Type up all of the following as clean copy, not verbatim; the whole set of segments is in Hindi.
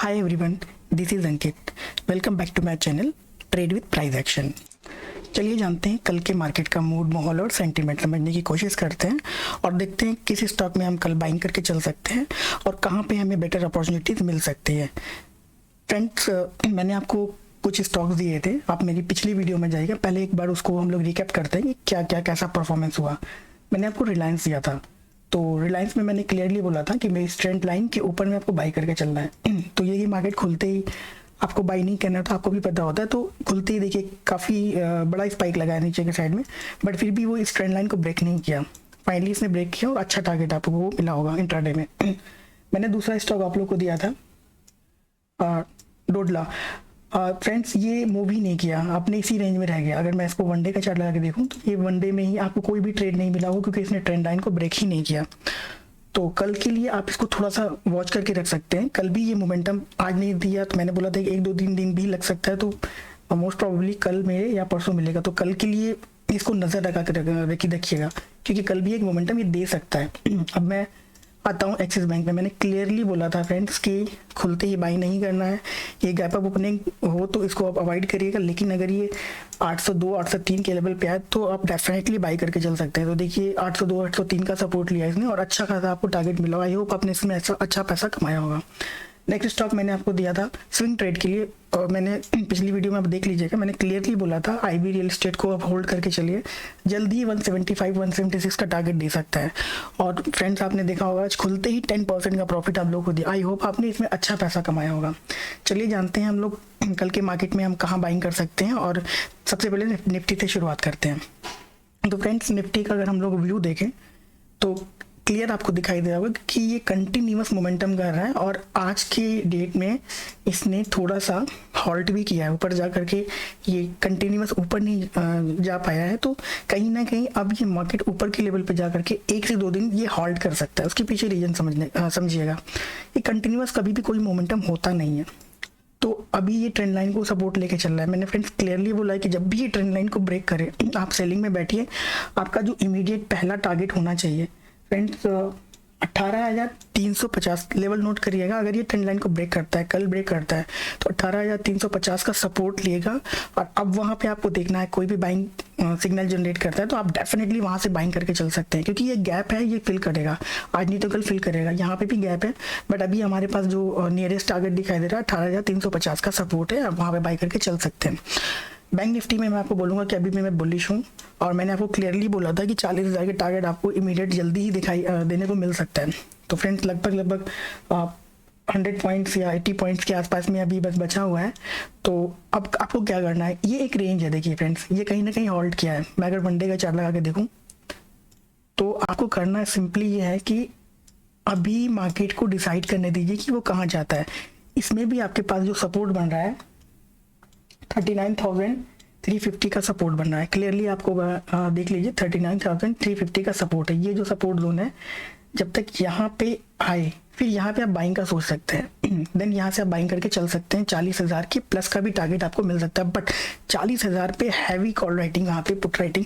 Hi everyone, this is Ankit. Welcome back to my channel trade with price action. चलिए जानते हैं कल के मार्केट का मूड, माहौल और सेंटीमेंट समझने की कोशिश करते हैं और देखते हैं किस स्टॉक में हम कल बाइंग करके चल सकते हैं और कहाँ पे हमें बेटर अपॉर्चुनिटीज मिल सकती है। फ्रेंड्स, मैंने आपको कुछ स्टॉक्स दिए थे, आप मेरी पिछली वीडियो में जाइएगा, पहले एक बार उसको हम लोग रिकैप करते हैं कि क्या क्या कैसा परफॉर्मेंस हुआ। मैंने आपको रिलायंस दिया था, तो रिलायंस में मैंने क्लियरली बोला था कि मेरी स्ट्रेंथ लाइन के ऊपर में आपको बाई करके चलना है। तो ये मार्केट खुलते ही आपको बाई नहीं करना तो आपको भी पता होता है, तो खुलते ही देखिए काफ़ी बड़ा स्पाइक लगा है नीचे के साइड में, बट फिर भी वो इस ट्रेंड लाइन को ब्रेक नहीं किया। फाइनली इसने ब्रेक किया और अच्छा टारगेट आपको वो मिला होगा इंट्राडे में। मैंने दूसरा स्टॉक आप लोग को दिया था डोडला। फ्रेंड्स, ये मूव ही नहीं किया, अपने इसी रेंज में रह गया। अगर मैं इसको वनडे का चार्ट लगा के देखूँ तो ये वनडे में ही आपको कोई भी ट्रेड नहीं मिला होगा, क्योंकि इसने ट्रेंड लाइन को ब्रेक ही नहीं किया। तो कल के लिए आप इसको थोड़ा सा वॉच करके रख सकते हैं। कल भी ये मोमेंटम आज नहीं दिया, तो मैंने बोला था कि 1-2 दिन भी लग सकता है, तो मोस्ट प्रोबेबली कल मेरे या परसों मिलेगा। तो कल के लिए इसको नज़र लगा कर रखिएगा, क्योंकि कल भी एक मोमेंटम ये दे सकता है। अब मैं आता हूँ एक्सिस बैंक में। मैंने क्लियरली बोला था फ्रेंड्स कि खुलते ही बाई नहीं करना है, ये गैप अप ओपनिंग हो तो इसको आप अवॉइड करिएगा, लेकिन अगर ये 802 803 के लेवल पे आए तो आप डेफिनेटली बाई करके चल सकते हैं। तो देखिए 802 803 का सपोर्ट लिया इसने और अच्छा खासा आपको टारगेट मिला। आई होप आपने इसमें अच्छा पैसा कमाया होगा। नेक्स्ट स्टॉक मैंने आपको दिया था स्विंग ट्रेड के लिए, और मैंने पिछली वीडियो में आप देख लीजिएगा, मैंने क्लियरली बोला था आईबी रियल एस्टेट को आप होल्ड करके चलिए, जल्दी 175 176 का टारगेट दे सकता है। और फ्रेंड्स, आपने देखा होगा आज खुलते ही 10% का प्रॉफिट आप लोगों को दिया। आई होप आपने इसमें अच्छा पैसा कमाया होगा। चलिए जानते हैं हम लोग कल के मार्केट में हम कहाँ बाइंग कर सकते हैं, और सबसे पहले निफ्टी से शुरुआत करते हैं। तो फ्रेंड्स, निफ्टी का अगर हम लोग व्यू देखें तो क्लियर आपको दिखाई दे रहा होगा कि ये कंटिन्यूअस मोमेंटम कर रहा है, और आज के डेट में इसने थोड़ा सा हॉल्ट भी किया है, ऊपर जा करके ये कंटिन्यूअस ऊपर नहीं जा पाया है। तो कहीं ना कहीं अब ये मार्केट ऊपर के लेवल पे जा करके 1 से 2 दिन ये हॉल्ट कर सकता है। उसके पीछे रीजन समझिएगा, ये कंटिन्यूअस कभी भी कोई मोमेंटम होता नहीं है। तो अभी ये ट्रेंड लाइन को सपोर्ट लेके चल रहा है। मैंने फ्रेंड्स क्लियरली बोला है कि जब भी ये ट्रेंड लाइन को ब्रेक करे आप सेलिंग में बैठिए। आपका जो इमीडिएट पहला टारगेट होना चाहिए फ्रेंड्स 18,350 लेवल नोट करिएगा। अगर ये ट्रेंड लाइन को ब्रेक करता है, कल ब्रेक करता है, तो 18,350 का सपोर्ट लेगा। और अब वहाँ पे आपको देखना है कोई भी बाइंग सिग्नल जनरेट करता है तो आप डेफिनेटली वहाँ से बाइंग करके चल सकते हैं, क्योंकि ये गैप है, ये फिल करेगा, आज नहीं तो कल फिल करेगा। यहाँ पे भी गैप है, बट अभी हमारे पास जो नियरेस्ट टारगेट दिखाई दे रहा है 18,350 का सपोर्ट है, आप वहाँ पे बाई करके चल सकते हैं। बैंक निफ्टी में मैं आपको बोलूँगा कि अभी मैं बुलिश हूँ, और मैंने आपको क्लियरली बोला था कि 40,000 के टारगेट आपको इमीडिएट जल्दी ही दिखाई देने को मिल सकता है। तो फ्रेंड्स, लगभग 100 पॉइंट्स या 80 पॉइंट्स के आसपास में अभी बस बचा हुआ है। तो अब आपको क्या करना है, ये एक रेंज है, देखिए फ्रेंड्स, ये कहीं ना कहीं हॉल्ट किया है। मैं अगर वनडे का चार्ट लगा के देखूँ तो आपको करना सिंपली ये है कि अभी मार्केट को डिसाइड करने दीजिए कि वो कहाँ जाता है। इसमें भी आपके पास जो सपोर्ट बन रहा है 39,350 का सपोर्ट बन रहा है। क्लियरली आपको देख लीजिए 39,350 का सपोर्ट है। ये जो सपोर्ट जोन है, जब तक यहाँ पे आए फिर यहाँ पे आप बाइंग का सोच सकते हैं, देन यहाँ से आप बाइंग करके चल सकते हैं। 40,000 के प्लस का भी टारगेट आपको मिल सकता है, बट 40,000 पे हैवी कॉल राइटिंग, यहाँ पे put writing,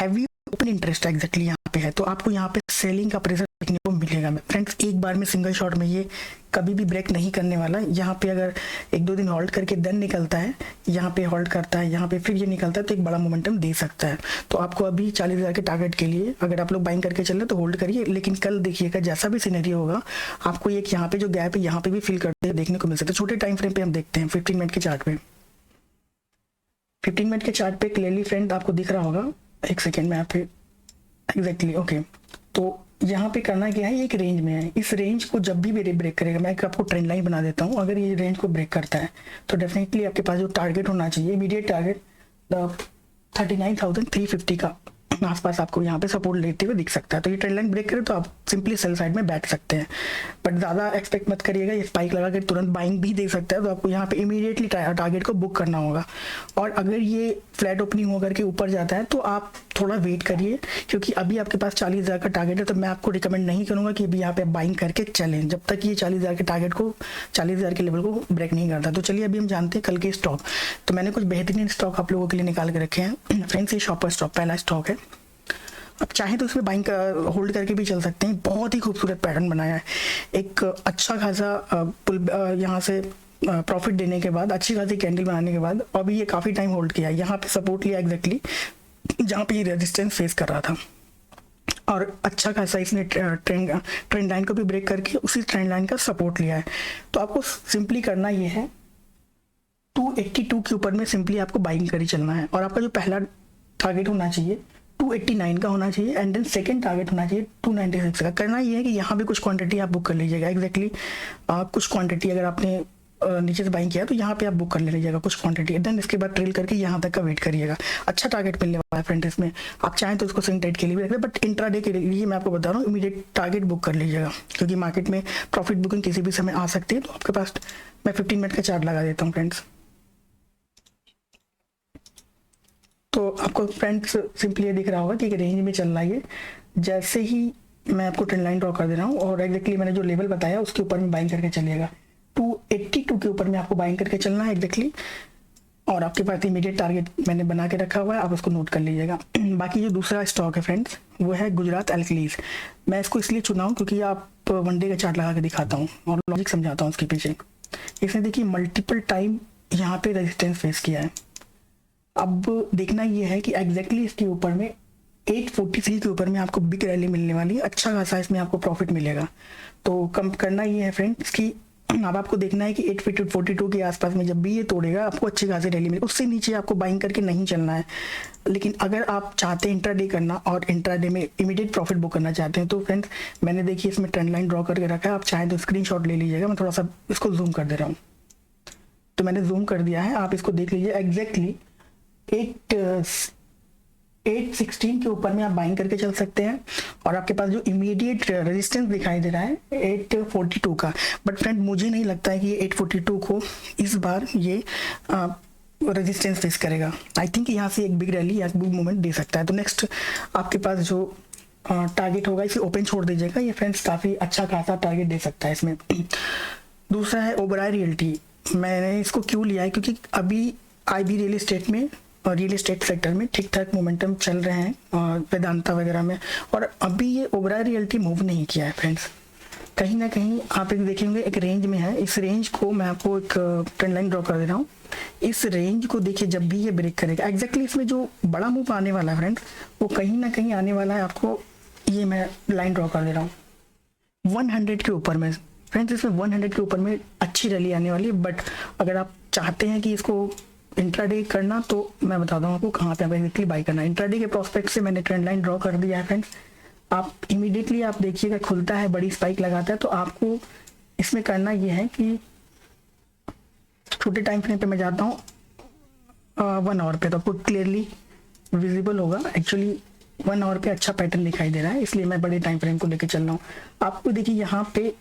heavy open interest exactly यहाँ पे है, तो आपको यहाँ पे सेलिंग का प्रेशर देखने को मिलेगा। फ्रेंड्स, एक बार में सिंगल शॉट में ये कभी भी ब्रेक नहीं करने वाला। यहाँ पे अगर 1-2 दिन होल्ड करके देन निकलता है, यहाँ पे होल्ड करता है, यहाँ पे फिर ये निकलता है, तो एक बड़ा मोमेंटम दे सकता है। तो आपको अभी 40,000 के टारगेट के लिए अगर आप लोग बाइंग करके चल रहे तो होल्ड करिए, लेकिन कल देखिएगा जैसा भी सिनेरियो होगा आपको एक यहाँ पे जो गैप है यहाँ पे भी फिल करते देखने को मिल सकता है। छोटे टाइम फ्रेम पे हम देखते हैं 15 मिनट के चार्ट पे। 15 मिनट के चार्ट पे क्लियरली फ्रेंड आपको दिख रहा होगा, एक सेकेंड में यहाँ पे एग्जैक्टली ओके। तो यहाँ पे करना क्या है, एक रेंज में है, इस रेंज को जब भी ब्रेक करेगा, मैं आपको ट्रेंड लाइन बना देता हूँ, अगर ये रेंज को ब्रेक करता है तो डेफिनेटली आपके पास जो टारगेट होना चाहिए इमीडिएट टारगेट 39,350 का आसपास आपको यहाँ पे सपोर्ट लेते हुए दिख सकता है। तो ये ट्रेंड लाइन ब्रेक करे तो आप सिंपली सेल साइड में बैठ सकते हैं, बट ज़्यादा एक्सपेक्ट मत करिएगा ये स्पाइक लगा के तुरंत बाइंग भी दे सकता है। तो आपको यहाँ पे इमीडिएटली टारगेट को बुक करना होगा, और अगर ये फ्लैट ओपनिंग होकर के ऊपर जाता है तो आप थोड़ा वेट करिए, क्योंकि अभी आपके पास 40,000 का टारगेट है। तो मैं आपको रिकमेंड नहीं करूँगा कि अभी यहाँ पे बाइंग करके चलें जब तक ये 40,000 के टारगेट को 40,000 के लेवल को ब्रेक नहीं करता। तो चलिए अभी हम जानते हैं कल के स्टॉक। तो मैंने कुछ बेहतरीन स्टॉक आप लोगों के लिए निकाल के रखे हैं फ्रेंड्स। ये शॉपर स्टॉक पहला स्टॉक है, आप चाहें तो इसमें बाइंग होल्ड करके भी चल सकते हैं। बहुत ही खूबसूरत पैटर्न बनाया है, एक अच्छा खासा पुल यहाँ से प्रॉफिट देने के बाद, अच्छी खासी कैंडल बनाने के बाद अभी ये काफ़ी टाइम होल्ड किया, यहाँ पे सपोर्ट लिया एग्जैक्टली जहाँ पे ये रेजिस्टेंस फेस कर रहा था, और अच्छा खासा इसने ट्रेंड लाइन को भी ब्रेक करके उसी ट्रेंड लाइन का सपोर्ट लिया है। तो आपको सिंपली करना ये है, 282 के ऊपर में सिंपली आपको बाइंग कर ही चलना है, और आपका जो पहला टारगेट होना चाहिए 289 का होना चाहिए, एंड देन सेकंड टारगेट होना चाहिए 296 का। करना ये है कि यहाँ भी कुछ क्वांटिटी आप बुक कर लीजिएगा एग्जैक्टली कुछ क्वांटिटी अगर आपने नीचे से बाइंग किया तो यहाँ पे आप बुक कर ले लीजिएगा कुछ क्वांटिटी, देन इसके बाद ट्रेल करके यहाँ तक का वेट करिएगा। अच्छा टारगेट मिलने वाला है फ्रेंड इसमें, आप चाहें तो इसको स्विंग ट्रेड के लिए भी रख लें, बट इंट्राडे के लिए मैं आपको बता रहा हूँ इमीडिएट टारगेट बुक कर लीजिएगा, क्योंकि मार्केट में प्रॉफिट बुकिंग किसी भी समय आ सकती है। तो आपके पास मैं 15 मिनट का चार्ट लगा देता हूँ फ्रेंड्स। तो आपको फ्रेंड्स सिंपली ये दिख रहा होगा कि एक रेंज में चल रहा है, जैसे ही मैं आपको ट्रेंड लाइन ड्रॉ कर दे रहा हूँ और एग्जैक्टली मैंने जो लेवल बताया उसके ऊपर में बाइंग करके चलिएगा। 282 के ऊपर में आपको बाइंग करके चलना है एग्जैक्टली, और आपके पास इमीडिएट टारगेट मैंने बना के रखा हुआ है, आप उसको नोट कर लीजिएगा। बाकी जो दूसरा स्टॉक है फ्रेंड्स वो है गुजरात एल्कलीज। मैं इसको इसलिए चुना हूँ क्योंकि आप वनडे का चार्ट लगा के दिखाता हूँ और लॉजिक समझाता हूँ उसके पीछे। इसने देखिए मल्टीपल टाइम यहाँ पे रेजिस्टेंस फेस किया है। अब देखना ये है कि एग्जैक्टली इसके ऊपर में 843 के ऊपर में आपको बिग रैली मिलने वाली है, अच्छा खासा इसमें आपको प्रॉफिट मिलेगा। तो कम करना ये है फ्रेंड्स कि अब आपको देखना है कि 842 के आसपास में जब भी ये तोड़ेगा आपको अच्छी खासी रैली मिलेगी, उससे नीचे आपको बाइंग करके नहीं चलना है। लेकिन अगर आप चाहते हैं इंट्राडे करना और इंट्राडे में इमीडिएट प्रॉफिट बुक करना चाहते हैं तो फ्रेंड्स मैंने देखिए इसमें ट्रेंड लाइन ड्रॉ करके रखा है, आप चाहें तो स्क्रीनशॉट ले लीजिएगा। मैं थोड़ा सा इसको जूम कर दे रहा हूँ, तो मैंने जूम कर दिया है, आप इसको देख लीजिए एग्जैक्टली 816 के ऊपर में आप बाइंग करके चल सकते हैं, और आपके पास जो इमीडिएट रेजिस्टेंस दिखाई दे रहा है 842 का। बट फ्रेंड मुझे नहीं लगता है कि ये 842 को इस बार ये रेजिस्टेंस फेस करेगा। आई थिंक यहाँ से एक बिग रैली या बिग मूवमेंट दे सकता है। तो नेक्स्ट आपके पास जो टारगेट होगा इसे ओपन छोड़ दीजिएगा, ये फ्रेंड्स काफ़ी अच्छा खासा टारगेट दे सकता है इसमें। दूसरा है ओबराय रियल्टी। मैंने इसको क्यों लिया है क्योंकि अभी IB रियल एस्टेट में और रियल एस्टेट सेक्टर में ठीक ठाक मोमेंटम चल रहे हैं वेदांता वगैरह में, और अभी ये ओबराय रियल्टी मूव नहीं किया है फ्रेंड्स। कहीं ना कहीं आप एक देखेंगे एक रेंज में है, इस रेंज को मैं आपको एक ट्रेंड लाइन ड्रॉ कर दे रहा हूँ। इस रेंज को देखिए जब भी ये ब्रेक करेगा एग्जैक्टली इसमें जो बड़ा मूव आने वाला है फ्रेंड्स वो कहीं ना कहीं आने वाला है। आपको ये मैं लाइन ड्रॉ कर दे रहा हूँ 100 के ऊपर में फ्रेंड्स, इसमें 100 के ऊपर में अच्छी रैली आने वाली है। बट अगर आप चाहते हैं कि इसको इंट्राडे करना तो मैं बताता हूँ आपको कहाँ पे बेसिकली बाई करना है। इंट्राडे के प्रोस्पेक्ट से मैंने ट्रेंड लाइन ड्रॉ कर दिया है फ्रेंड्स। आप इमीडिएटली आप देखिएगा खुलता है, बड़ी स्पाइक लगाता है, तो आपको इसमें करना ये है कि छोटे टाइम फ्रेम पे मैं जाता हूँ 1 आवर पे, तो आपको क्लियरली विजिबल होगा। एक्चुअली 1 आवर पे अच्छा पैटर्न दिखाई दे रहा है, इसलिए मैं बड़े टाइम फ्रेम को लेकर चल रहा हूँ। आपको देखिए यहाँ पे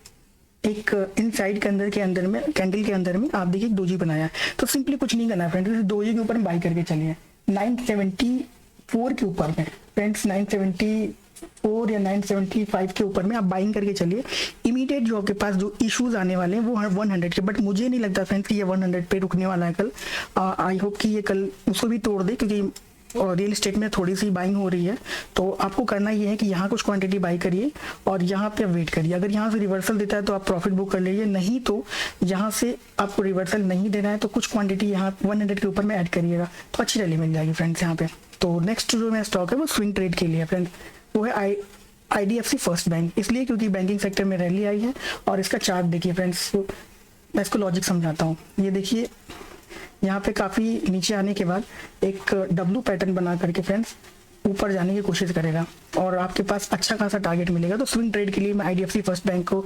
एक इनसाइड के अंदर में कैंडल के अंदर में आप देखिए एक डोजी बनाया है। तो सिंपली कुछ नहीं करना है फ्रेंड्स, डोजी के ऊपर बाई करके चलिए 974 के ऊपर में फ्रेंड्स, 974 या 975 के ऊपर में आप बाइंग करके चलिए। इमीडिएट जो आपके पास जो इश्यूज आने वाले हैं वो 100 के, बट मुझे नहीं लगता फ्रेंड्स कि ये 100 पे रुकने वाला है कल। आई होप कि ये कल उसको भी तोड़ दे, क्योंकि और रियल एस्टेट में थोड़ी सी बाइंग हो रही है। तो आपको करना ये है कि यहाँ कुछ क्वांटिटी बाई करिए और यहाँ पे वेट करिए। अगर यहाँ से रिवर्सल देता है तो आप प्रॉफिट बुक कर लीजिए, नहीं तो यहाँ से आपको रिवर्सल नहीं देना है तो कुछ क्वांटिटी यहाँ 100 के ऊपर में ऐड करिएगा, तो अच्छी रैली मिल जाएगी फ्रेंड्स यहाँ पे। तो नेक्स्ट जो मेरा स्टॉक है वो स्विंग ट्रेड के लिए फ्रेंड्स, वो है IDFC फर्स्ट बैंक, इसलिए क्योंकि बैंकिंग सेक्टर में रैली आई है। और इसका चार्ट देखिए फ्रेंड्स, मैं इसको लॉजिक समझाता हूँ। ये देखिए यहाँ पे काफ़ी नीचे आने के बाद एक W पैटर्न बना करके फ्रेंड्स ऊपर जाने की कोशिश करेगा और आपके पास अच्छा खासा टारगेट मिलेगा। तो स्विंग ट्रेड के लिए मैं IDFC फर्स्ट बैंक को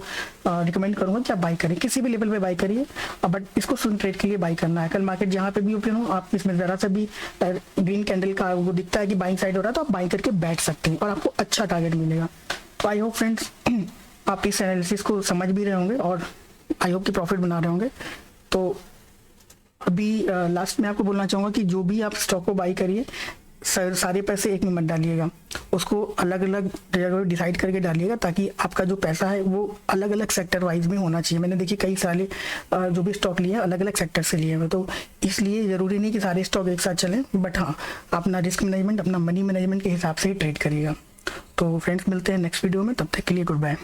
रिकमेंड करूँगा कि आप बाई करें, किसी भी लेवल पे बाई करिए, बट इसको स्विंग ट्रेड के लिए बाई करना है। कल मार्केट जहाँ पे भी ओपन हो, आप इसमें ज़रा सा भी ग्रीन कैंडल का वो दिखता है कि बाइंग साइड हो रहा है तो आप बाई करके बैठ सकते हैं और आपको अच्छा टारगेट मिलेगा। तो आई होप फ्रेंड्स आप इस एनालिसिस को समझ भी रहे होंगे और आई होप कि प्रॉफिट बना रहे होंगे। तो अभी लास्ट में आपको बोलना चाहूँगा कि जो भी आप स्टॉक को बाई करिए सारे पैसे एक में मत डालिएगा, उसको अलग अलग जगह डिसाइड करके डालिएगा ताकि आपका जो पैसा है वो अलग अलग सेक्टर वाइज में होना चाहिए। मैंने देखिए कई सारे जो भी स्टॉक लिए हैं अलग अलग सेक्टर से लिए हैं, तो इसलिए ज़रूरी नहीं कि सारे स्टॉक एक साथ चलें, बट हाँ अपना रिस्क मैनेजमेंट अपना मनी मैनेजमेंट के हिसाब से ही ट्रेड करिएगा। तो फ्रेंड्स मिलते हैं नेक्स्ट वीडियो में, तब तक के लिए गुड बाय।